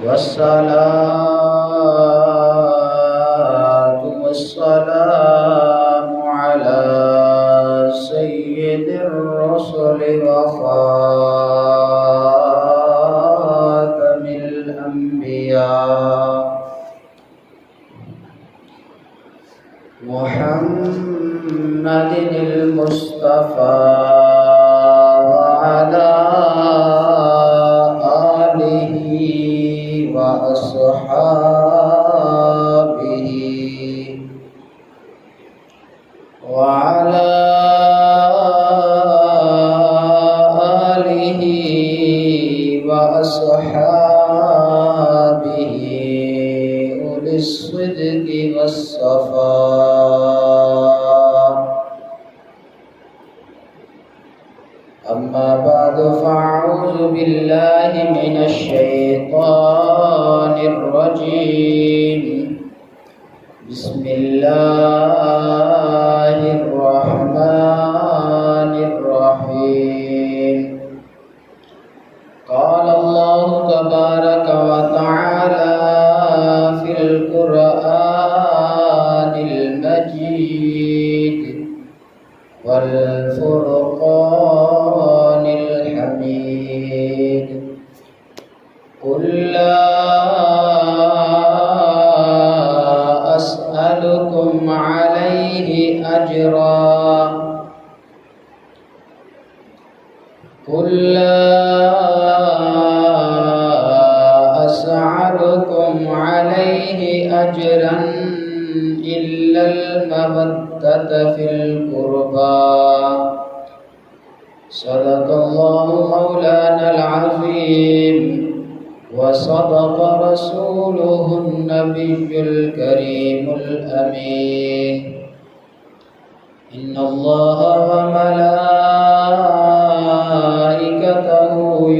والصلاة والسلام على سيد الرسل وخاتم الأنبياء محمد المصطفى وعلى آله وأصحابه وعلى آله وأصحابه أولي الصدق والصفاء. أما بعد فأعوذ بالله من الشيطان الرجيم. بسم الله الرحمن الرحيم. قال الله تبارك وتعالى في القرآن المجيد والفرقان الحميد. قل لا أسألكم عليه أجرا قل لا أسألكم عليه أجرا إلا المودة في القربى. صدق الله مولانا العظيم وصدق رسوله النبي الكريم الأمين. إن الله وملائكته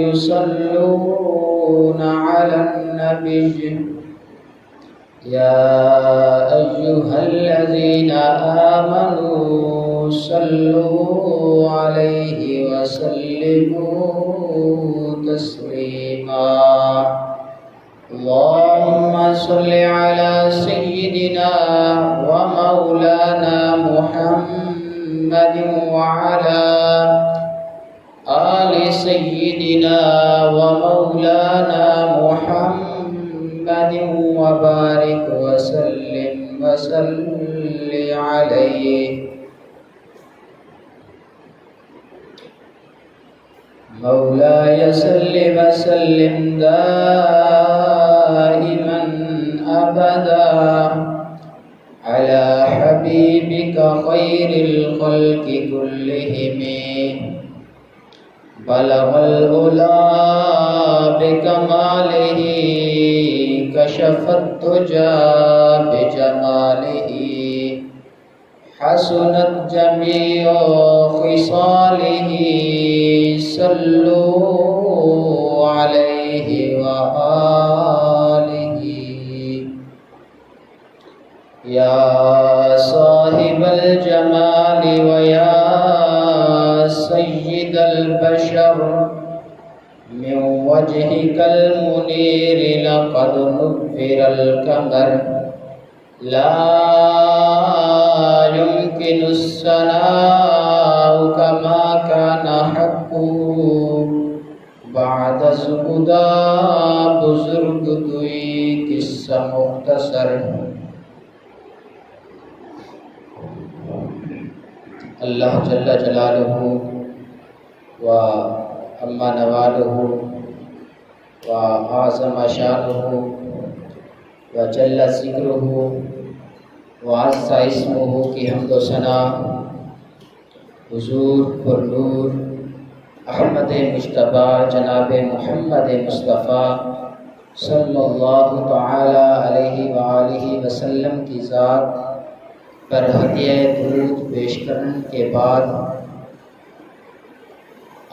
يصلون على النبي يا أيها الذين آمنوا صلوا عليه وسلموا تسليما. اللهم صل على سيدنا ومولانا محمد وعلى آل سيدنا ومولانا محمد وبارك وسلم وصل عليه. مولاي صل وسلم دائما أبدا على حبيبك خير الخلق كلهم. بلغ العلا بكماله كشف الدجى بجماله. حسنت جميع خصاله صلوا عليه وآله. يا صاحب الجمال ويا سيد البشر من وجهك المنير لقد نبر القمر. لا يمكن الثناء كما كان حقه بعد زهدا بزرگ دوئی قصہ مختصر. اللہ جل جلالہ و اما نوالہ و اعظم شانہ و جل ذکرہ و عز اسمہ کی حمد و ثنا حضور پر نور احمد مجتبیٰ جناب محمد مصطفیٰ صلی اللہ تعالی علیہ وآلہ وسلم کی ذات پر ہدیہ درود پیش کرنے کے بعد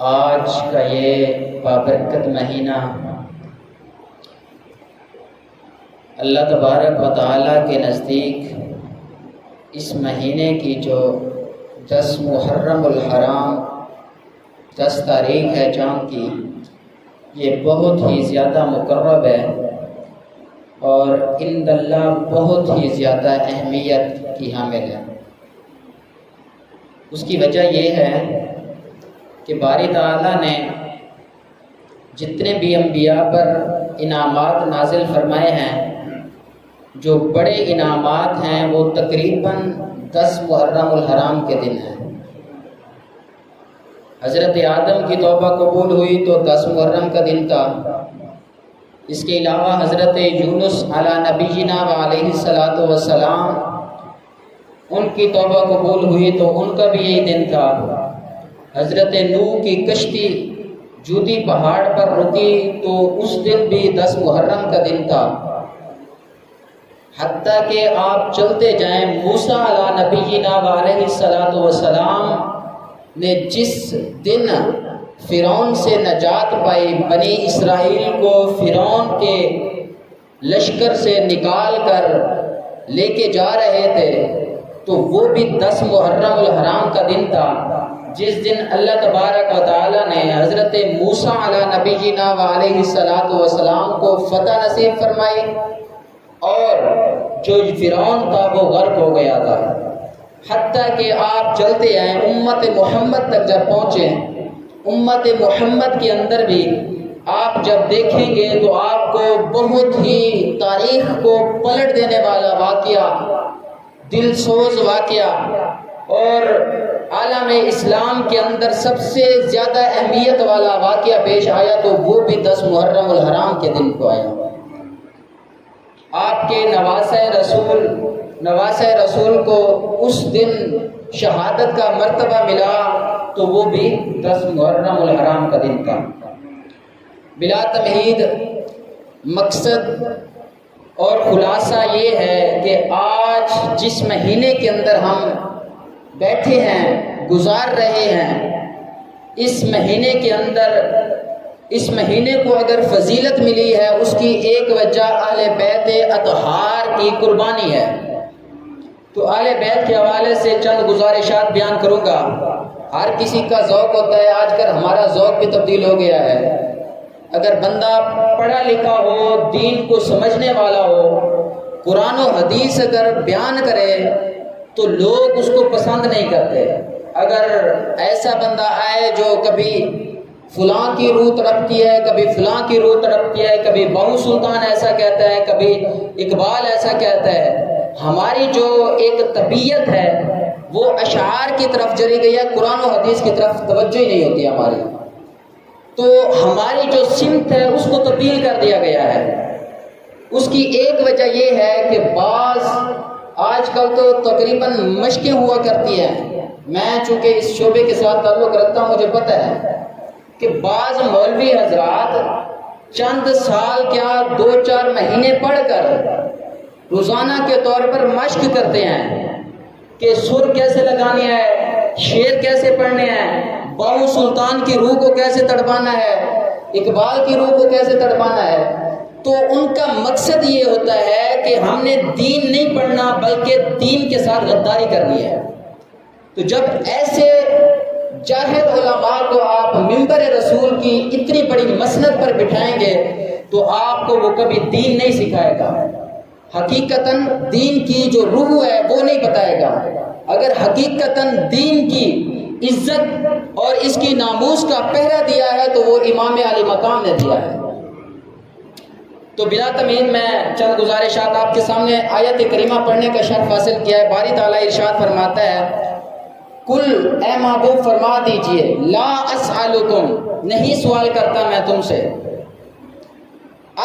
آج کا یہ بابرکت مہینہ اللہ تبارک و تعالیٰ کے نزدیک اس مہینے کی جو 10 محرم الحرام 10 تاریخ ہے چاند کی، یہ بہت ہی زیادہ مقرب ہے اور عند اللہ بہت ہی زیادہ اہمیت کی حامل ہے۔ اس کی وجہ یہ ہے کہ باری تعالیٰ نے جتنے بھی انبیاء پر انعامات نازل فرمائے ہیں، جو بڑے انعامات ہیں وہ تقریباً 10 محرم الحرام کے دن ہیں۔ حضرت آدم کی توبہ قبول ہوئی تو 10 محرم کا دن تھا۔ اس کے علاوہ حضرت یونس علی نبینا و علیہ الصلاۃ والسلام، ان کی توبہ قبول ہوئی تو ان کا بھی یہی دن تھا۔ حضرت نوح کی کشتی جودی پہاڑ پر رکی تو اس دن بھی 10 محرم کا دن تھا۔ حتیٰ کہ آپ چلتے جائیں، موسیٰ علی نبینا و علیہ الصلاۃ والسلام نے جس دن فرعون سے نجات پائی، بنی اسرائیل کو فرعون کے لشکر سے نکال کر لے کے جا رہے تھے، تو وہ بھی 10 محرم الحرام کا دن تھا، جس دن اللہ تبارک و تعالیٰ نے حضرت موسیٰ علی نبینا و علیہ الصلاۃ والسلام کو فتح نصیب فرمائی، اور جو فرعون تھا وہ غرق ہو گیا تھا۔ حتیٰ کہ آپ چلتے آئیں، امت محمد تک جب پہنچے، امت محمد کے اندر بھی آپ جب دیکھیں گے تو آپ کو بہت ہی تاریخ کو پلٹ دینے والا واقعہ، دل سوز واقعہ، اور عالم اسلام کے اندر سب سے زیادہ اہمیت والا واقعہ پیش آیا، تو وہ بھی 10 محرم الحرام کے دن کو آیا۔ آپ کے نواسہ رسول کو اس دن شہادت کا مرتبہ ملا، تو وہ بھی 10 محرم الحرام کا دن تھا۔ بلا تمہید مقصد اور خلاصہ یہ ہے کہ آج جس مہینے کے اندر ہم بیٹھے ہیں، گزار رہے ہیں، اس مہینے کے اندر، اس مہینے کو اگر فضیلت ملی ہے، اس کی ایک وجہ اہل بیت اطہار کی قربانی ہے۔ تو اہل بیت کے حوالے سے چند گزارشات بیان کروں گا۔ ہر کسی کا ذوق ہوتا ہے، آج کل ہمارا ذوق بھی تبدیل ہو گیا ہے۔ اگر بندہ پڑھا لکھا ہو، دین کو سمجھنے والا ہو، قرآن و حدیث اگر بیان کرے تو لوگ اس کو پسند نہیں کرتے۔ اگر ایسا بندہ آئے جو کبھی فلاں کی روح تڑپتی ہے، کبھی فلاں کی روح تڑپتی ہے، کبھی بہو سلطان ایسا کہتا ہے، کبھی اقبال ایسا کہتا ہے، ہماری جو ایک طبیعت ہے وہ اشعار کی طرف چلی گئی ہے، قرآن و حدیث کی طرف توجہ ہی نہیں ہوتی ہماری۔ تو ہماری جو سمت ہے اس کو تبدیل کر دیا گیا ہے۔ اس کی ایک وجہ یہ ہے کہ بعض آج کل تو تقریباً مشقیں ہوا کرتی ہیں، میں چونکہ اس شعبے کے ساتھ تعلق رکھتا ہوں، مجھے پتہ ہے کہ بعض مولوی حضرات چند سال کیا 2-4 مہینے پڑھ کر روزانہ کے طور پر مشق کرتے ہیں کہ سر کیسے لگانی ہے، شعر کیسے پڑھنے ہیں، بہو سلطان کی روح کو کیسے تڑپانا ہے، اقبال کی روح کو کیسے تڑپانا ہے۔ تو ان کا مقصد یہ ہوتا ہے کہ ہم نے دین نہیں پڑھنا بلکہ دین کے ساتھ غداری کرنی ہے۔ تو جب ایسے جاہل علماء کو آپ منبر رسول کی اتنی بڑی مسند پر بٹھائیں گے تو آپ کو وہ کبھی دین نہیں سکھائے گا، حقیقتاً دین کی جو روح ہے وہ نہیں بتائے گا۔ اگر حقیقتاً دین کی عزت اور اس کی ناموس کا پہرا دیا ہے تو وہ امام علی مقام نے دیا ہے۔ تو بلا تمہید میں چند گزارشات آپ کے سامنے آیت کریمہ پڑھنے کا شرف حاصل کیا ہے۔ باری تعالیٰ ارشاد فرماتا ہے، کل اے محبوب فرما دیجئے، لا اسألکم، نہیں سوال کرتا میں تم سے،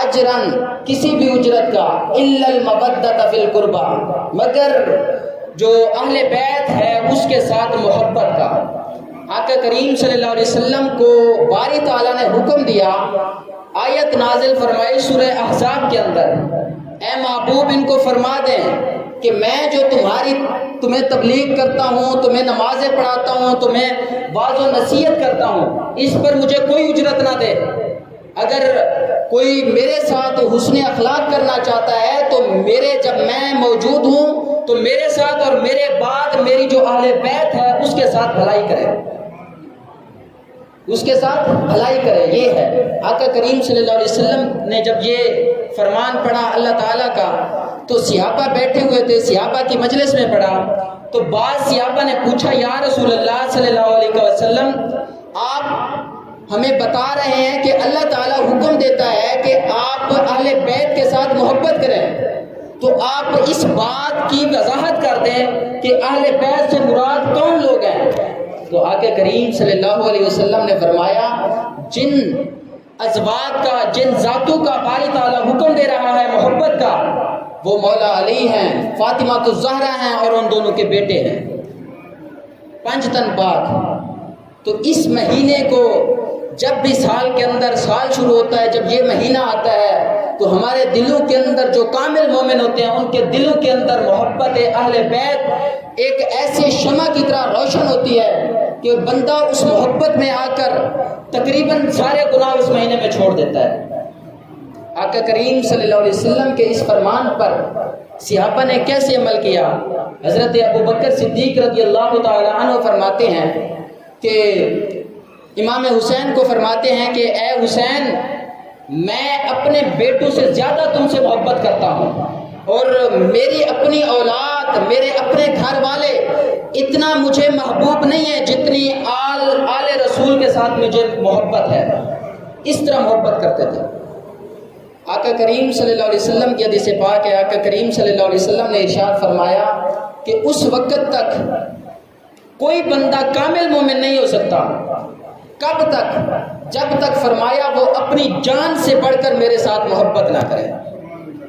اجرن، کسی بھی اجرت کا، الا المودۃ فی القربى، مگر جو اہل بیت ہے اس کے ساتھ محبت کا۔ آقا کریم صلی اللہ علیہ وسلم کو باری تعالیٰ نے حکم دیا، آیت نازل فرمائی سورہ احزاب کے اندر، اے محبوب ان کو فرما دیں کہ میں جو تمہیں تبلیغ کرتا ہوں، تمہیں نمازیں پڑھاتا ہوں، تمہیں واعظ و نصیحت کرتا ہوں، اس پر مجھے کوئی اجرت نہ دے۔ اگر کوئی میرے ساتھ حسن اخلاق کرنا چاہتا ہے تو جب میں موجود ہوں تو میرے ساتھ اور میرے بعد میری جو اہل بیت ہے اس کے ساتھ بھلائی کرے۔ اس کے ساتھ بھلائی کرے، یہ ہے۔ آقا کریم صلی اللہ علیہ وسلم نے جب یہ فرمان پڑھا اللہ تعالیٰ کا تو صحابہ بیٹھے ہوئے تھے، صحابہ کی مجلس میں پڑھا تو بعض صحابہ نے پوچھا یا رسول اللہ صلی اللہ علیہ وسلم، آپ ہمیں بتا رہے ہیں کہ اللہ تعالیٰ حکم دیتا ہے کہ آپ اہل بیت کے ساتھ محبت کریں، تو آپ اس بات کی وضاحت کر دیں کہ اہل بیت سے مراد کون لوگ ہیں؟ تو آقا کریم صلی اللہ علیہ وسلم نے فرمایا جن ازواج کا، جن ذاتوں کا باری تعالیٰ حکم دے رہا ہے محبت کا، وہ مولا علی ہیں، فاطمہ الزہرا ہیں اور ان دونوں کے بیٹے ہیں۔ 5 تن بعد تو اس مہینے کو جب بھی سال کے اندر سال شروع ہوتا ہے، جب یہ مہینہ آتا ہے تو ہمارے دلوں کے اندر جو کامل مومن ہوتے ہیں ان کے دلوں کے اندر محبت اہل بیت ایک ایسے شمع کی طرح روشن ہوتی ہے کہ بندہ اس محبت میں آ کر تقریباً سارے گناہ اس مہینے میں چھوڑ دیتا ہے۔ آقا کریم صلی اللہ علیہ وسلم کے اس فرمان پر صحابہ نے کیسے عمل کیا؟ حضرت ابوبکر صدیق رضی اللہ تعالی عنہ فرماتے ہیں کہ امام حسین کو فرماتے ہیں کہ اے حسین، میں اپنے بیٹوں سے زیادہ تم سے محبت کرتا ہوں، اور میری اپنی اولاد، میرے اپنے گھر والے اتنا مجھے محبوب نہیں ہے جتنی آل رسول کے ساتھ مجھے محبت ہے۔ اس طرح محبت کرتے تھے۔ آقا کریم صلی اللہ علیہ وسلم کی حدیث پاک ہے، آقا کریم صلی اللہ علیہ وسلم نے ارشاد فرمایا کہ اس وقت تک کوئی بندہ کامل مومن نہیں ہو سکتا۔ کب تک؟ جب تک فرمایا وہ اپنی جان سے بڑھ کر میرے ساتھ محبت نہ کرے۔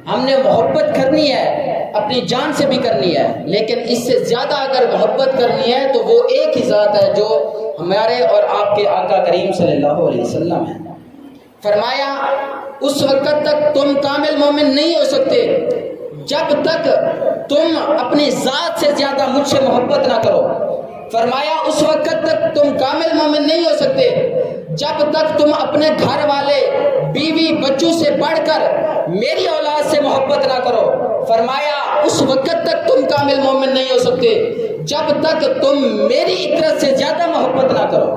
ہم نے محبت کرنی ہے، اپنی جان سے بھی کرنی ہے، لیکن اس سے زیادہ اگر محبت کرنی ہے تو وہ ایک ہی ذات ہے جو ہمارے اور آپ کے آقا کریم صلی اللہ علیہ وسلم ہے۔ فرمایا اس وقت تک تم کامل مومن نہیں ہو سکتے جب تک تم اپنی ذات سے زیادہ مجھ سے محبت نہ کرو۔ فرمایا اس وقت تک تم کامل مومن نہیں ہو سکتے جب تک تم اپنے گھر والے، بیوی، بچوں سے بڑھ کر میری اولاد سے محبت نہ کرو۔ فرمایا اس وقت تک تم کامل مومن نہیں ہو سکتے جب تک تم میری اطرت سے زیادہ محبت نہ کرو۔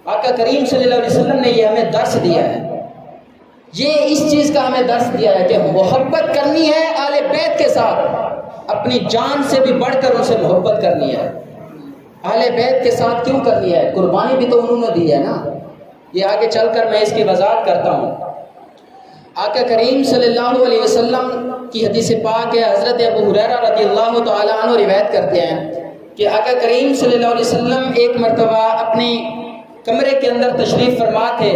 آقا کریم صلی اللہ علیہ وسلم نے یہ ہمیں درس دیا ہے، یہ اس چیز کا ہمیں درس دیا ہے کہ محبت کرنی ہے آل بیت کے ساتھ، اپنی جان سے بھی بڑھ کر ان سے محبت کرنی ہے۔ اہل بیت کے ساتھ کیوں کرنی ہے؟ قربانی بھی تو انہوں نے دی ہے نا۔ یہ آگے چل کر میں اس کی وضاحت کرتا ہوں۔ آقا کریم صلی اللہ علیہ وسلم کی حدیث پاک ہے، حضرت ابو ہریرہ رضی اللہ تعالی عنہ روایت کرتے ہیں کہ آقا کریم صلی اللہ علیہ وسلم ایک مرتبہ اپنی کمرے کے اندر تشریف فرما تھے،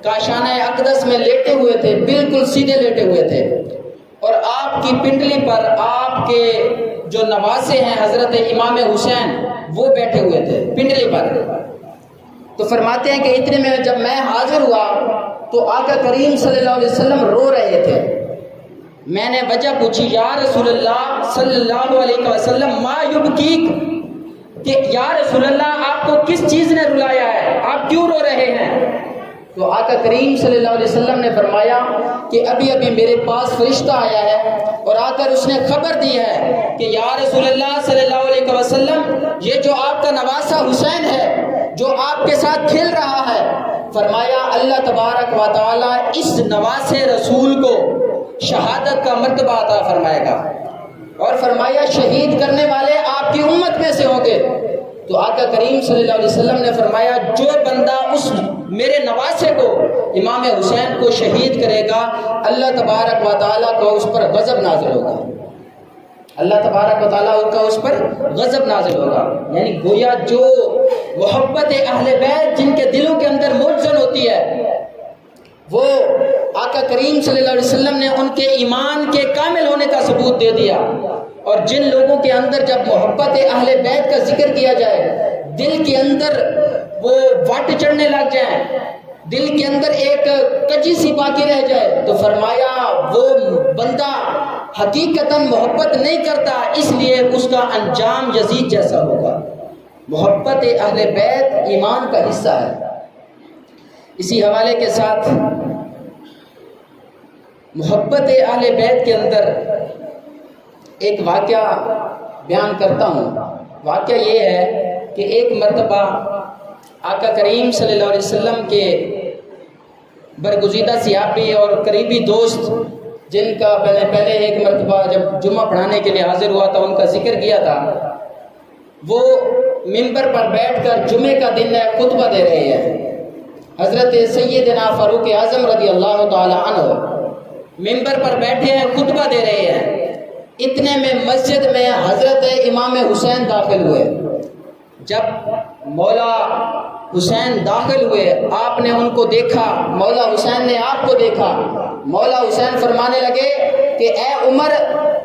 کاشانہ اقدس میں لیٹے ہوئے تھے، بالکل سیدھے لیٹے ہوئے تھے، اور آپ کی پنڈلی پر آپ کے جو نواسے ہیں حضرت امام حسین وہ بیٹھے ہوئے تھے پنڈلی پر۔ تو فرماتے ہیں کہ اتنے میں جب میں حاضر ہوا تو آقا کریم صلی اللہ علیہ وسلم رو رہے تھے۔ میں نے وجہ پوچھی، یا رسول اللہ صلی اللہ علیہ وسلم ما یبکیک، کہ یا رسول اللہ آپ کو کس چیز نے رلایا ہے، آپ کیوں رو رہے ہیں؟ تو آقا کریم صلی اللہ علیہ وسلم نے فرمایا کہ ابھی ابھی میرے پاس فرشتہ آیا ہے اور آ کر اس نے خبر دی ہے کہ یا رسول اللہ صلی اللہ علیہ وسلم یہ جو آپ کا نواسہ حسین ہے جو آپ کے ساتھ کھیل رہا ہے، فرمایا اللہ تبارک و تعالی اس نواسے رسول کو شہادت کا مرتبہ عطا فرمائے گا، اور فرمایا شہید کرنے والے آپ کی امت میں سے ہوں گے۔ تو آقا کریم صلی اللہ علیہ وسلم نے فرمایا جو بندہ اس میرے نواسے کو امام حسین کو شہید کرے گا اللہ تبارک و تعالیٰ کو اس پر غضب نازل ہوگا، اللہ تبارک و تعالیٰ کا اس پر غضب نازل ہوگا۔ یعنی گویا جو محبت اہل بیت جن کے دلوں کے اندر منزل ہوتی ہے وہ آقا کریم صلی اللہ علیہ وسلم نے ان کے ایمان کے کامل ہونے کا ثبوت دے دیا۔ اور جن لوگوں کے اندر جب محبت اہل بیت کا ذکر کیا جائے دل کے اندر وہ وٹ چڑھنے لگ جائیں، دل کے اندر ایک کجی سی باقی رہ جائے، تو فرمایا وہ بندہ حقیقتاً محبت نہیں کرتا، اس لیے اس کا انجام یزید جیسا ہوگا۔ محبت اہل بیت ایمان کا حصہ ہے۔ اسی حوالے کے ساتھ محبت اہل بیت کے اندر ایک واقعہ بیان کرتا ہوں۔ واقعہ یہ ہے کہ ایک مرتبہ آقا کریم صلی اللہ علیہ وسلم کے برگزیدہ صحابی اور قریبی دوست جن کا پہلے ایک مرتبہ جب جمعہ پڑھانے کے لیے حاضر ہوا تھا ان کا ذکر کیا تھا، وہ ممبر پر بیٹھ کر جمعے کا دن خطبہ دے رہے ہیں۔ حضرت سیدنا فاروق اعظم رضی اللہ تعالی عنہ ممبر پر بیٹھے ہیں، خطبہ دے رہے ہیں۔ اتنے میں مسجد میں حضرت امام حسین داخل ہوئے۔ جب مولا حسین داخل ہوئے، آپ نے ان کو دیکھا، مولا حسین نے آپ کو دیکھا۔ مولا حسین فرمانے لگے کہ اے عمر،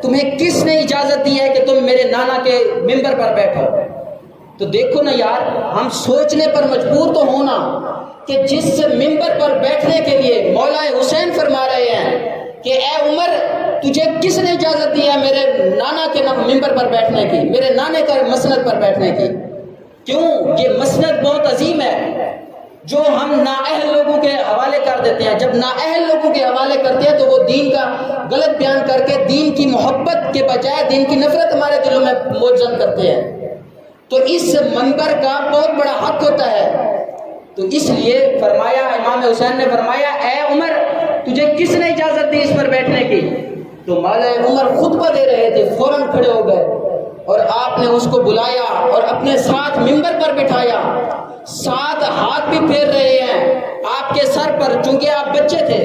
تمہیں کس نے اجازت دی ہے کہ تم میرے نانا کے ممبر پر بیٹھو؟ تو دیکھو نا یار، ہم سوچنے پر مجبور تو ہونا کہ جس ممبر پر بیٹھنے کے لیے مولا حسین فرما رہے ہیں کہ اے عمر، تجھے کس نے اجازت دی ہے میرے نانا کے ممبر پر بیٹھنے کی، میرے نانے کے مسند پر بیٹھنے کی؟ کیوں؟ یہ مسند بہت عظیم ہے جو ہم نااہل لوگوں کے حوالے کر دیتے ہیں۔ جب نااہل لوگوں کے حوالے کرتے ہیں تو وہ دین کا غلط بیان کر کے دین کی محبت کے بجائے دین کی نفرت ہمارے دلوں میں موجزن کرتے ہیں۔ تو اس منبر کا بہت بڑا حق ہوتا ہے۔ تو اس لیے فرمایا، امام حسین نے فرمایا اے عمر، تجھے کس نے اجازت دی اس پر بیٹھنے کی؟ تو مولا عمر خطبہ دے رہے تھے، فوراً کھڑے ہو گئے اور آپ نے اس کو بلایا اور اپنے ساتھ ممبر پر بٹھایا، ساتھ ہاتھ بھی پھیر رہے ہیں آپ کے سر پر، چونکہ آپ بچے تھے۔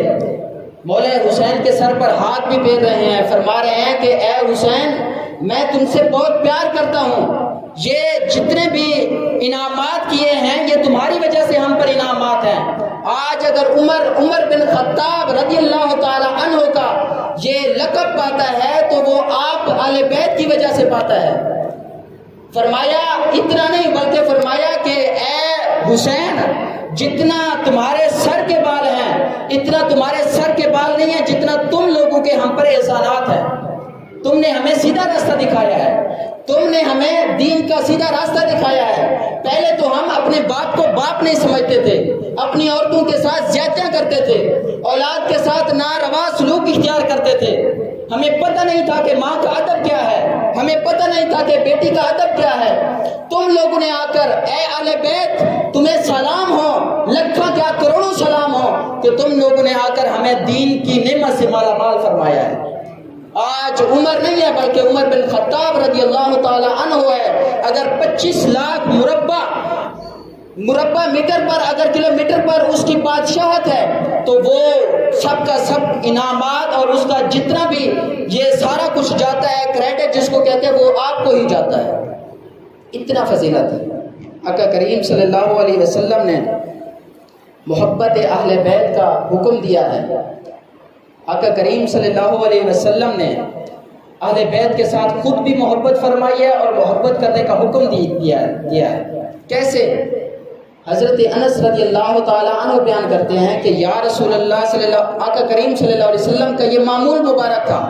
مولا حسین کے سر پر ہاتھ بھی پھیر رہے ہیں، فرما رہے ہیں کہ اے حسین، میں تم سے بہت پیار کرتا ہوں، یہ جتنے بھی انعامات کیے ہیں یہ تمہاری وجہ سے ہم پر انعامات ہیں۔ آج اگر عمر بن خطاب رضی اللہ تعالی عنہ کا یہ لقب پاتا ہے تو وہ آپ اہل بیت کی وجہ سے پاتا ہے۔ فرمایا اتنا نہیں بلکہ فرمایا کہ اے حسین، جتنا تمہارے سر کے بال ہیں اتنا تمہارے سر کے بال نہیں ہیں جتنا تم لوگوں کے ہم پر احسانات ہیں۔ تم نے ہمیں سیدھا راستہ دکھایا ہے، تم نے ہمیں دین کا سیدھا راستہ دکھایا ہے۔ پہلے تو ہم اپنے باپ کو باپ نہیں سمجھتے تھے، اپنی عورتوں کے ساتھ زیادتیاں کرتے تھے، اولاد کے ساتھ ناروا سلوک اختیار کرتے تھے۔ ہمیں پتہ نہیں تھا کہ ماں کا ادب کیا ہے، ہمیں پتہ نہیں تھا کہ بیٹی کا ادب کیا ہے۔ تم لوگوں نے آ کر، اے اہل بیت، تمہیں سلام ہو، لکھاں کیا کروڑوں سلام ہو کہ تم لوگوں نے آ کر ہمیں دین کی نعمت سے مالا مال فرمایا ہے۔ آج عمر نہیں ہے بلکہ عمر بن خطاب رضی اللہ تعالی عنہ ہے۔ اگر 25 لاکھ مربع میٹر پر، اگر کلومیٹر پر اس کی بادشاہت ہے تو وہ سب کا سب انعامات اور اس کا جتنا بھی یہ سارا کچھ جاتا ہے، کریڈٹ جس کو کہتے ہیں، وہ آپ کو ہی جاتا ہے۔ اتنا فضیلت ہے۔ آقا کریم صلی اللہ علیہ وسلم نے محبت اہل بیت کا حکم دیا ہے۔ آقا کریم صلی اللہ علیہ وسلم نے اہل بیت کے ساتھ خود بھی محبت فرمائی ہے اور محبت کرنے کا حکم دیا ہے۔ کیسے؟ حضرت انس رضی اللہ تعالی عنہ بیان کرتے ہیں کہ یا رسول اللہ آقا کریم صلی اللہ علیہ وسلم کا یہ معمول مبارک تھا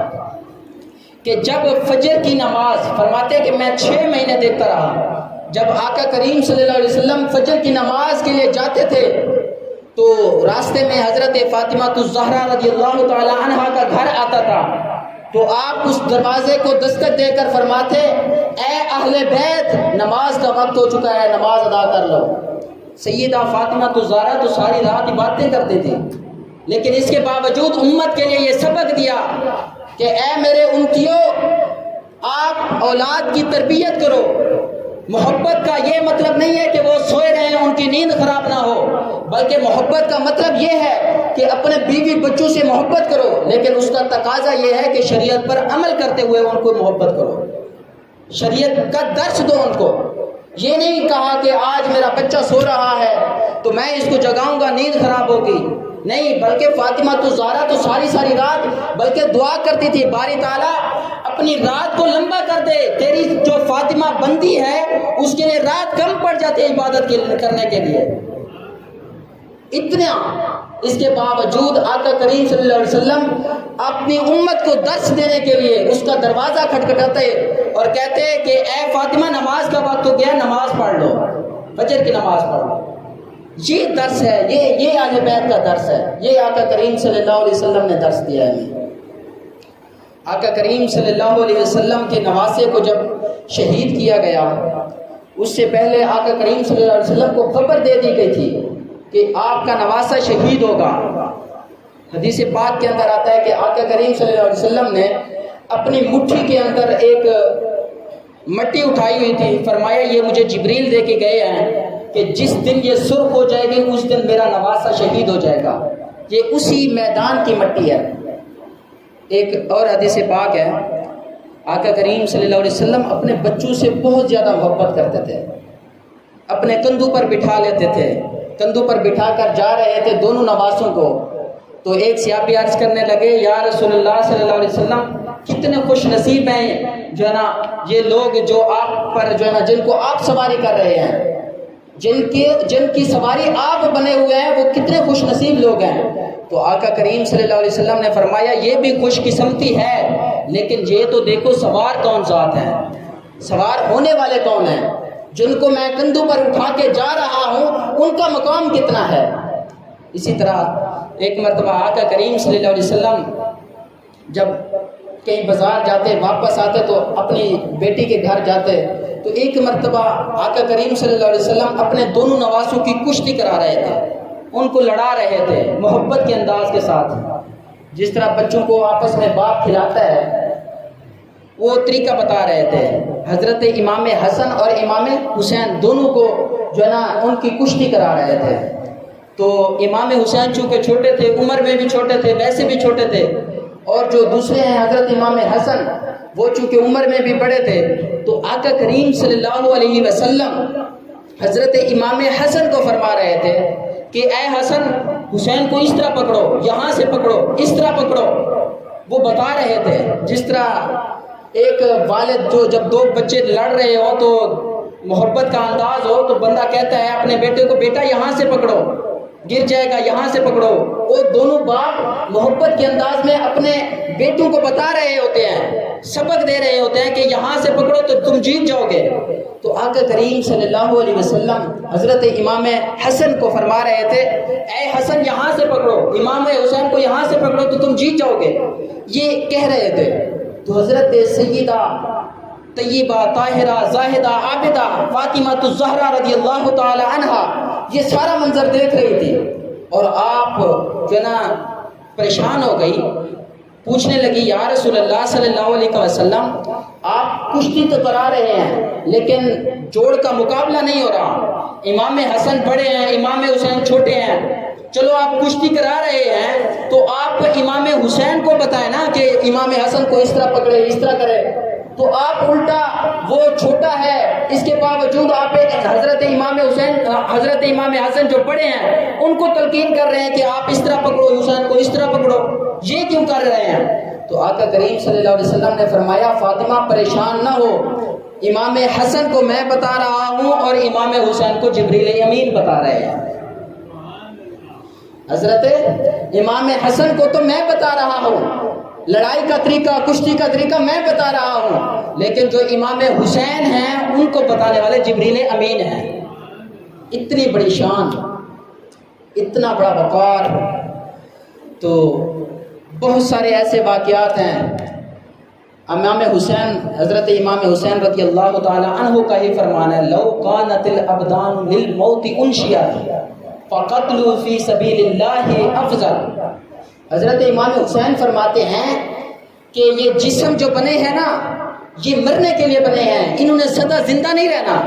کہ جب فجر کی نماز، فرماتے ہیں کہ میں 6 مہینے دیکھتا رہا، جب آقا کریم صلی اللہ علیہ وسلم فجر کی نماز کے لیے جاتے تھے تو راستے میں حضرت فاطمہ الزہرا رضی اللہ تعالی عنہا کا گھر آتا تھا، تو آپ اس دروازے کو دستک دے کر فرماتے اے اہل بیت، نماز کا وقت ہو چکا ہے، نماز ادا کر لو۔ سیدہ فاطمہ الزہرا تو ساری رات عبادتیں کرتے تھے، لیکن اس کے باوجود امت کے لیے یہ سبق دیا کہ اے میرے امتیوں، آپ اولاد کی تربیت کرو۔ محبت کا یہ مطلب نہیں ہے کہ وہ سوئے رہے ان کی نیند خراب نہ ہو، بلکہ محبت کا مطلب یہ ہے کہ اپنے بیوی بچوں سے محبت کرو، لیکن اس کا تقاضا یہ ہے کہ شریعت پر عمل کرتے ہوئے ان کو محبت کرو، شریعت کا درس دو ان کو۔ یہ نہیں کہا کہ آج میرا بچہ سو رہا ہے تو میں اس کو جگاؤں گا، نیند خراب ہوگی، نہیں، بلکہ فاطمہ الزہرا تو ساری رات بلکہ دعا کرتی تھی، باری تعالیٰ اپنی رات کو لمبا کر دے، تیری جو فاطمہ بندی ہے اس کے لیے رات کم پڑ جاتی ہے عبادت کرنے کے لیے۔ اتنا اس کے باوجود آقا کریم صلی اللہ علیہ وسلم اپنی امت کو درس دینے کے لیے اس کا دروازہ کھٹکھٹاتے اور کہتے کہ اے فاطمہ، نماز کا وقت ہو گیا، نماز پڑھ لو، فجر کی نماز پڑھ لو۔ یہ درس ہے، یہ اہل بیت کا درس ہے، یہ آقا کریم صلی اللہ علیہ وسلم نے درس دیا ہے ہمیں۔ آقا کریم صلی اللہ علیہ وسلم کے نواسے کو جب شہید کیا گیا اس سے پہلے آقا کریم صلی اللہ علیہ وسلم کو خبر دے دی گئی تھی کہ آپ کا نواسہ شہید ہوگا۔ حدیث پاک کے اندر آتا ہے کہ آقا کریم صلی اللہ علیہ وسلم نے اپنی مٹھی کے اندر ایک مٹی اٹھائی ہوئی تھی، فرمایا یہ مجھے جبریل دے کے گئے ہیں کہ جس دن یہ سرخ ہو جائے گی اس دن میرا نواسہ شہید ہو جائے گا۔ یہ اسی میدان کی مٹی ہے۔ ایک اور حدیث پاک ہے، آقا کریم صلی اللہ علیہ وسلم اپنے بچوں سے بہت زیادہ محبت کرتے تھے، اپنے کندھوں پر بٹھا لیتے تھے، کندھوں پر بٹھا کر جا رہے تھے دونوں نواسوں کو، تو ایک صحابی عرض کرنے لگے یا رسول اللہ صلی اللہ علیہ وسلم کتنے خوش نصیب ہیں جو ہے نا یہ لوگ جو آپ پر جو ہے نا جن کو آپ سواری کر رہے ہیں، جن کی سواری آپ بنے ہوئے ہیں، وہ کتنے خوش نصیب لوگ ہیں۔ تو آقا کریم صلی اللہ علیہ وسلم نے فرمایا یہ بھی خوش قسمتی ہے، لیکن یہ تو دیکھو سوار کون ذات ہیں، سوار ہونے والے کون ہیں، جن کو میں کندھوں پر اٹھا کے جا رہا ہوں ان کا مقام کتنا ہے۔ اسی طرح ایک مرتبہ آقا کریم صلی اللہ علیہ وسلم جب کہیں بازار جاتے واپس آتے تو اپنی بیٹی کے گھر جاتے، تو ایک مرتبہ آقا کریم صلی اللہ علیہ وسلم اپنے دونوں نواسوں کی کشتی کرا رہے تھے، ان کو لڑا رہے تھے محبت کے انداز کے ساتھ، جس طرح بچوں کو آپس میں باپ کھلاتا ہے وہ طریقہ بتا رہے تھے۔ حضرت امام حسن اور امام حسین دونوں کو جو ہے نا ان کی کشتی کرا رہے تھے۔ تو امام حسین چونکہ چھوٹے تھے، عمر میں بھی چھوٹے تھے، ویسے بھی چھوٹے تھے، اور جو دوسرے ہیں حضرت امام حسن وہ چونکہ عمر میں بھی بڑے تھے، تو آقا کریم صلی اللہ علیہ وسلم حضرت امام حسن کو فرما رہے تھے کہ اے حسن حسین کو اس طرح پکڑو، یہاں سے پکڑو، اس طرح پکڑو۔ وہ بتا رہے تھے جس طرح ایک والد جو جب دو بچے لڑ رہے ہو تو محبت کا انداز ہو تو بندہ کہتا ہے اپنے بیٹے کو بیٹا یہاں سے پکڑو، گر جائے گا، یہاں سے پکڑو۔ وہ دونوں باپ محبت کے انداز میں اپنے بیٹوں کو بتا رہے ہوتے ہیں، سبق دے رہے ہوتے ہیں کہ یہاں سے پکڑو تو تم جیت جاؤ گے۔ تو آقا کریم صلی اللہ علیہ وسلم حضرت امام حسن کو فرما رہے تھے اے حسن یہاں سے پکڑو، امام حسین کو یہاں سے پکڑو تو تم جیت جاؤ گے، یہ کہہ رہے تھے۔ تو حضرت سیدہ طیبہ طاہرہ زاہدہ عابدہ فاطمہ الزہرا رضی اللہ تعالی عنہا یہ سارا منظر دیکھ رہی تھی، اور آپ جو ہے نا پریشان ہو گئی، پوچھنے لگی یا رسول اللہ صلی اللہ علیہ وسلم آپ کشتی تو کرا رہے ہیں لیکن جوڑ کا مقابلہ نہیں ہو رہا، امام حسن بڑے ہیں، امام حسین چھوٹے ہیں، چلو آپ کشتی کرا رہے ہیں تو آپ امام حسین کو بتائیں نا کہ امام حسن کو اس طرح پکڑے، اس طرح کرے، تو آپ الٹا وہ چھوٹا ہے اس کے باوجود آپ حضرت امام حسن جو بڑے ہیں ان کو تلقین کر رہے ہیں کہ آپ اس طرح پکڑو، حسین کو اس طرح پکڑو، یہ کیوں کر رہے ہیں؟ تو آقا کریم صلی اللہ علیہ وسلم نے فرمایا فاطمہ پریشان نہ ہو، امام حسن کو میں بتا رہا ہوں اور امام حسین کو جبریل امین بتا رہے ہیں۔ حضرت امام حسن کو تو میں بتا رہا ہوں، لڑائی کا طریقہ، کشتی کا طریقہ میں بتا رہا ہوں، لیکن جو امام حسین ہیں ان کو بتانے والے جبریل امین ہیں۔ اتنی بڑی شان، اتنا بڑا وقار۔ تو بہت سارے ایسے واقعات ہیں۔ امام حسین، حضرت امام حسین رضی اللہ تعالی عنہ کا ہی فرمان ہے لو کانت الابدان للموت انشئت فقتل فی سبیل اللہ افضل۔ حضرت امام حسین فرماتے ہیں کہ یہ جسم جو بنے ہیں نا یہ مرنے کے لیے بنے ہیں، انہوں نے سدا زندہ نہیں رہنا۔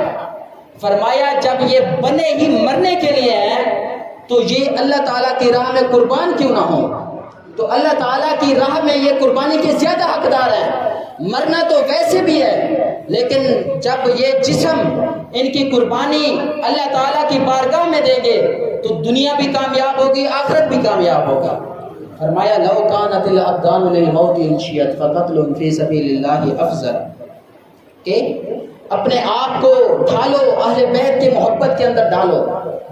فرمایا جب یہ بنے ہی مرنے کے لیے ہیں تو یہ اللہ تعالیٰ کی راہ میں قربان کیوں نہ ہوں؟ تو اللہ تعالیٰ کی راہ میں یہ قربانی کے زیادہ حقدار ہیں۔ مرنا تو ویسے بھی ہے، لیکن جب یہ جسم ان کی قربانی اللہ تعالیٰ کی بارگاہ میں دیں گے تو دنیا بھی کامیاب ہوگی، آخرت بھی کامیاب ہوگا۔ فرمایا لو کانت الابدان للموت انشئت فقتل فی سبیل اللہ افضل، کہ اپنے آپ کو ڈھالو، اہل بیت کے محبت کے اندر ڈالو۔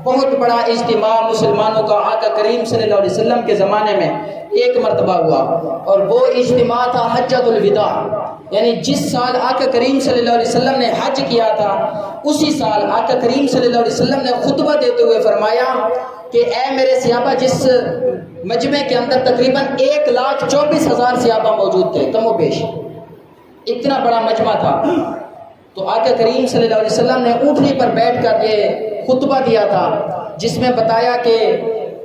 بہت بڑا اجتماع مسلمانوں کا آقا کریم صلی اللہ علیہ وسلم کے زمانے میں ایک مرتبہ ہوا، اور وہ اجتماع تھا حجۃ الوداع، یعنی جس سال آقا کریم صلی اللہ علیہ وسلم نے حج کیا تھا اسی سال آقا کریم صلی اللہ علیہ وسلم نے خطبہ دیتے ہوئے فرمایا کہ اے میرے صحابہ، جس مجمع کے اندر تقریباً 1,24,000 صحابہ موجود تھے، کم و بیش اتنا بڑا مجمع تھا، تو آقا کریم صلی اللہ علیہ وسلم نے اونٹنی پر بیٹھ کر یہ خطبہ دیا تھا، جس میں بتایا کہ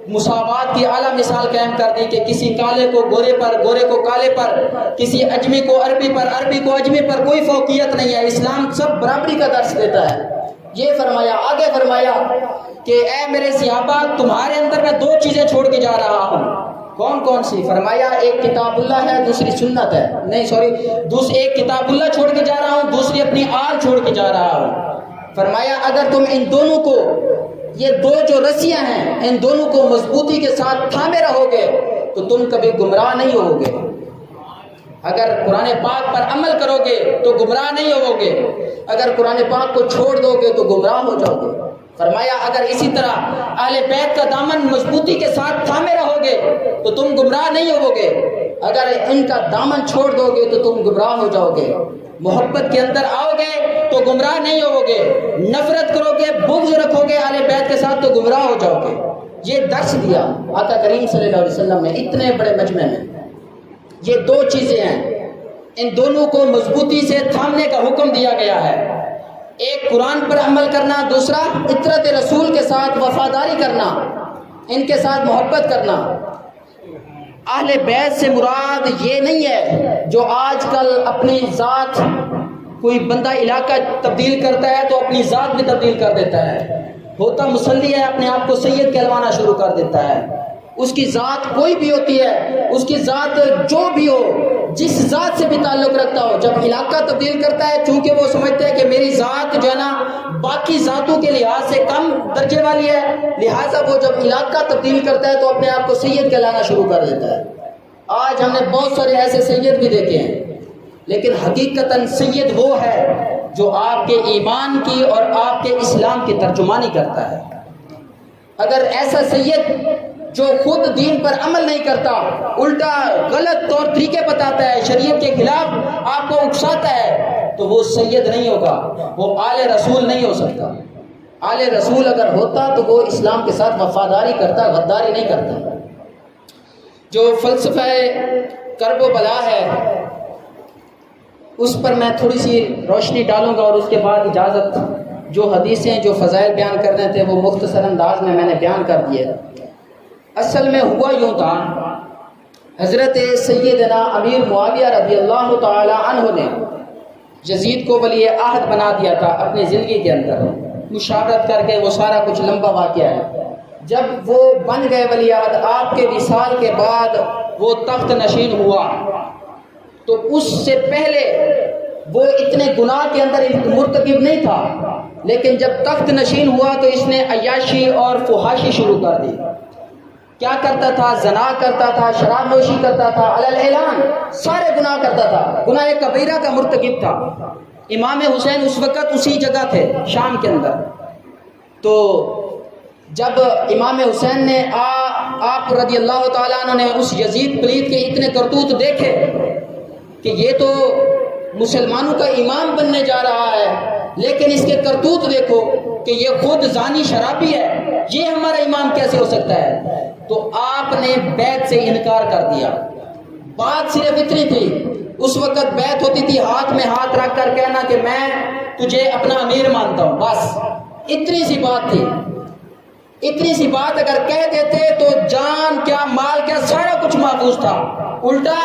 مساوات کی اعلیٰ مثال قائم کر دی کہ کسی کالے کو گورے پر، گورے کو کالے پر، کسی اجمی کو عربی پر، عربی کو اجمی پر کوئی فوقیت نہیں ہے، اسلام سب برابری کا درس دیتا ہے۔ یہ فرمایا، آگے فرمایا کہ اے میرے صحابہ، تمہارے اندر میں دو چیزیں چھوڑ کے جا رہا ہوں۔ کون کون سی؟ فرمایا ایک کتاب اللہ ہے، دوسری سنت ہے، نہیں سوری، ایک کتاب اللہ چھوڑ کے جا رہا ہوں، دوسری اپنی آل چھوڑ کے جا رہا ہوں۔ فرمایا اگر تم ان دونوں کو، یہ دو جو رسیاں ہیں، ان دونوں کو مضبوطی کے ساتھ تھامے رہو گے تو تم کبھی گمراہ نہیں ہوو گے۔ اگر قرآن پاک پر عمل کرو گے تو گمراہ نہیں ہوو گے، اگر قرآن پاک کو چھوڑ دو گے تو گمراہ ہو جاؤ گے۔ فرمایا اگر اسی طرح اہل بیت کا دامن مضبوطی کے ساتھ تھامے رہو گے تو تم گمراہ نہیں ہوو گے، اگر ان کا دامن چھوڑ دو گے تو تم گمراہ ہو جاؤ گے۔ محبت کے اندر آؤ گے تو گمراہ نہیں ہوو گے، نفرت کرو گے، بغض رکھو گے اہل بیت کے ساتھ تو گمراہ ہو جاؤ گے۔ یہ درس دیا آقا کریم صلی اللہ علیہ وسلم نے اتنے بڑے مجمع میں۔ یہ دو چیزیں ہیں، ان دونوں کو مضبوطی سے تھامنے کا حکم دیا گیا ہے۔ ایک قرآن پر عمل کرنا، دوسرا اطرت رسول کے ساتھ وفاداری کرنا، ان کے ساتھ محبت کرنا۔ اہل بیت سے مراد یہ نہیں ہے جو آج کل اپنی ذات، کوئی بندہ علاقہ تبدیل کرتا ہے تو اپنی ذات بھی تبدیل کر دیتا ہے، ہوتا مسلی ہے، اپنے آپ کو سید کہلوانا شروع کر دیتا ہے۔ اس کی ذات کوئی بھی ہوتی ہے، اس کی ذات جو بھی ہو، جس ذات سے بھی تعلق رکھتا ہو، جب علاقہ تبدیل کرتا ہے، چونکہ وہ سمجھتا ہے کہ میری ذات جو ہے نا باقی ذاتوں کے لحاظ سے کم درجے والی ہے، لہٰذا وہ جب علاقہ تبدیل کرتا ہے تو اپنے آپ کو سید کہلانا شروع کر دیتا ہے۔ آج ہم نے بہت سارے ایسے سید بھی دیکھے ہیں، لیکن حقیقتاً سید وہ ہے جو آپ کے ایمان کی اور آپ کے اسلام کی ترجمانی کرتا ہے۔ اگر ایسا سید جو خود دین پر عمل نہیں کرتا، الٹا غلط طور طریقے بتاتا ہے، شریعت کے خلاف آپ کو اکساتا ہے، تو وہ سید نہیں ہوگا، وہ آل رسول نہیں ہو سکتا۔ آل رسول اگر ہوتا تو وہ اسلام کے ساتھ وفاداری کرتا، غداری نہیں کرتا۔ جو فلسفہ کرب و بلا ہے اس پر میں تھوڑی سی روشنی ڈالوں گا، اور اس کے بعد اجازت، جو حدیثیں جو فضائل بیان کرنے تھے وہ مختصر انداز میں نے بیان کر دیے۔ اصل میں ہوا یوں تھا، حضرت سیدنا امیر معاویہ رضی اللہ تعالی عنہ نے یزید کو ولی عہد بنا دیا تھا اپنی زندگی کے اندر، مشاورت کر کے، وہ سارا کچھ لمبا واقعہ ہے۔ جب وہ بن گئے ولی عہد، آپ کے وصال کے بعد وہ تخت نشین ہوا، تو اس سے پہلے وہ اتنے گناہ کے اندر مرتکب نہیں تھا، لیکن جب تخت نشین ہوا تو اس نے عیاشی اور فحاشی شروع کر دی۔ کیا کرتا تھا؟ زنا کرتا تھا، شراب نوشی کرتا تھا، علی الاعلان سارے گناہ کرتا تھا، گناہ کبیرہ کا مرتکب تھا۔ امام حسین اس وقت اسی جگہ تھے شام کے اندر۔ تو جب امام حسین نے آپ رضی اللہ تعالیٰ عنہ نے اس یزید پلید کے اتنے کرتوت دیکھے کہ یہ تو مسلمانوں کا امام بننے جا رہا ہے، لیکن اس کے کرتوت دیکھو کہ یہ خود زانی شرابی ہے، یہ ہمارا امام کیسے ہو سکتا ہے؟ تو آپ نے بیعت سے انکار کر دیا۔ بات صرف اتنی تھی، اس وقت بیعت ہوتی تھی ہاتھ میں ہاتھ رکھ کر کہنا کہ میں تجھے اپنا امیر مانتا ہوں، بس اتنی سی بات تھی۔ اتنی سی بات اگر کہہ دیتے تو جان کیا، مال کیا، سارا کچھ محفوظ تھا۔ الٹا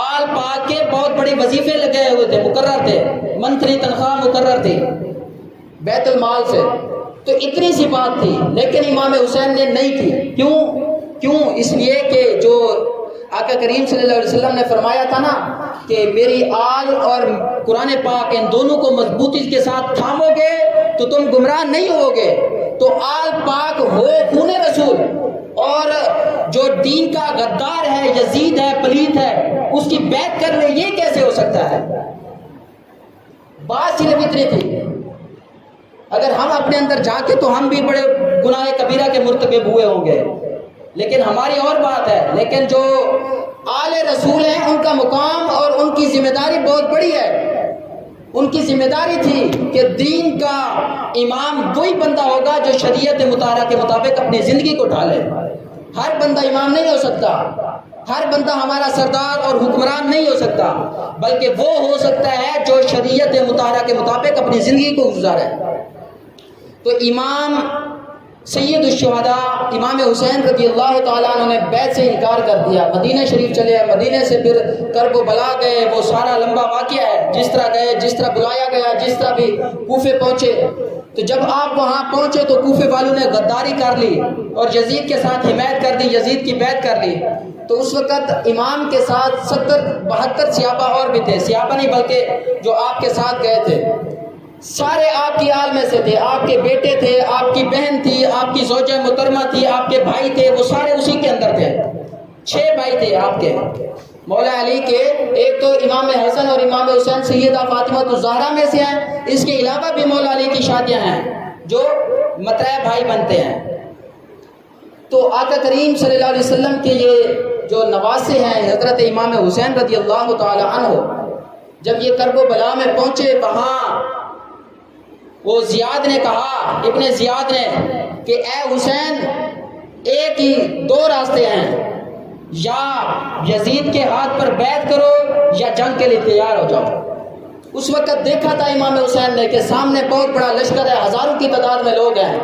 آل پاک کے بہت بڑے وظیفے لگے ہوئے تھے، مقرر تھے، منتھلی تنخواہ مقرر تھی بیت المال سے۔ تو اتنی سی بات تھی، لیکن امام حسین نے نہیں کی۔ کیوں؟ اس لیے کہ جو آقا کریم صلی اللہ علیہ وسلم نے فرمایا تھا نا کہ میری آل اور قرآن پاک ان دونوں کو مضبوطی کے ساتھ تھامو گے تو تم گمراہ نہیں ہوگے۔ تو آل پاک ہو خون رسول، اور جو دین کا غدار ہے، یزید ہے، پلیت ہے، اس کی بیعت کر لے، یہ کیسے ہو سکتا ہے؟ بات صرف اتنی تھی۔ اگر ہم اپنے اندر جھانکیں تو ہم بھی بڑے گناہ کبیرہ کے مرتکب ہوئے ہوں گے، لیکن ہماری اور بات ہے۔ لیکن جو آل رسول ہیں ان کا مقام اور ان کی ذمہ داری بہت بڑی ہے۔ ان کی ذمہ داری تھی کہ دین کا امام وہی بندہ ہوگا جو شریعت مطالعہ کے مطابق اپنی زندگی کو ڈھالے۔ ہر بندہ امام نہیں ہو سکتا، ہر بندہ ہمارا سردار اور حکمران نہیں ہو سکتا، بلکہ وہ ہو سکتا ہے جو شریعت مطہرہ کے مطابق اپنی زندگی کو گزارے۔ تو امام سید الشہداء امام حسین رضی اللہ تعالیٰ عنہ نے بیعت سے انکار کر دیا، مدینہ شریف چلے آئے، مدینہ سے پھر کرب و بلا گئے، وہ سارا لمبا واقعہ ہے، جس طرح گئے، جس طرح بلایا گیا، جس طرح بھی کوفے پہنچے۔ تو جب آپ وہاں پہنچے تو کوفے والوں نے غداری کر لی اور یزید کے ساتھ حمایت کر دی، یزید کی بیعت کر لی۔ تو اس وقت امام کے ساتھ 72 صحابہ اور بھی تھے، صحابہ نہیں بلکہ جو آپ کے ساتھ گئے تھے، سارے آپ کی آل میں سے تھے، آپ کے بیٹے تھے، آپ کی بہن تھی، آپ کی زوجہ محترمہ تھی، آپ کے بھائی تھے، وہ سارے اسی کے اندر تھے۔ 6 بھائی تھے آپ کے، مولا علی کے، ایک تو امام حسن اور امام حسین سیدہ فاطمہ الزہرا میں سے ہیں، اس کے علاوہ بھی مولا علی کی شادیاں ہیں جو مترائے بھائی بنتے ہیں۔ تو آقا کریم صلی اللہ علیہ وسلم کے یہ جو نواسے ہیں حضرت امام حسین رضی اللہ تعالی عنہ، جب یہ کرب و بلا میں پہنچے، وہاں وہ زیاد نے کہا، ابن زیاد نے، کہ اے حسین، ایک ہی 2 راستے ہیں، یا یزید کے ہاتھ پر بیعت کرو یا جنگ کے لیے تیار ہو جاؤ۔ اس وقت دیکھا تھا امام حسین نے کہ سامنے بہت بڑا لشکر ہے، ہزاروں کی تعداد میں لوگ ہیں،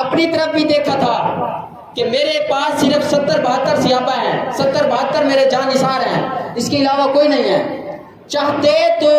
اپنی طرف بھی دیکھا تھا کہ میرے پاس صرف 72 صحابہ ہیں، 72 میرے جان نثار ہیں، اس کے علاوہ کوئی نہیں ہے۔ چاہتے تو